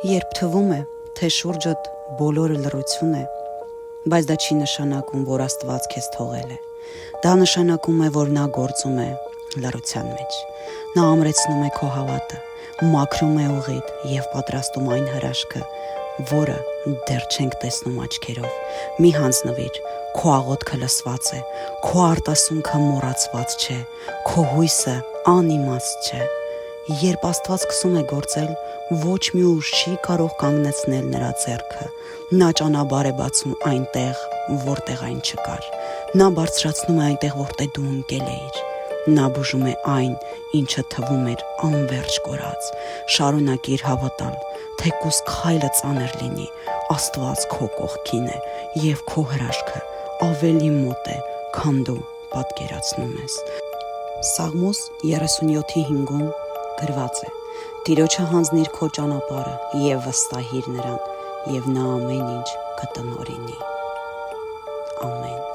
Երբ թվում է, թե շուրջդ բոլորը լռություն է, բայց դա չի նշանակում, որ Աստված քեզ թողել է։ Դա նշանակում է, որ նա գործում է լռության մեջ։ Նա ամրեցնում է քո հավատը, մաքրում է ուղիդ եւ պատրաստում այն հրաշքը, որը դեռ չենք տեսնում աչքերով։ Մի հանձնվիր, քո աղոթքը լսված է, քո արտասունքը մոռացված չէ, քո հույսը անիմաստ չէ։ Երբ Աստված սկսում է գործել, ոչ մի ուժ չի կարող կանգնեցնել նրա ձեռքը։ Նա ճանապարհ է բացում այնտեղ, որտեղ այն չկար։ Նա բարձրացնում է այնտեղ, որտեղ դու ընկել էիր։ Նա բուժում է այն, ինչը թվում էր անվերջ կորած։ Շարունակիր հավատալ, թեկուզ քայլը ծանր լինի, Աստված քո կողքին է եւ քո հրաշքը ավելի մոտ է, քան դու պատկերացնում ես։ Սաղմոս 37:5-ում գրված է. Տիրոջը հանձնիր քո ճանապարհը եւ վստահիր նրան, եւ նա ամեն ինչ կտնօրինի։ Ամեն։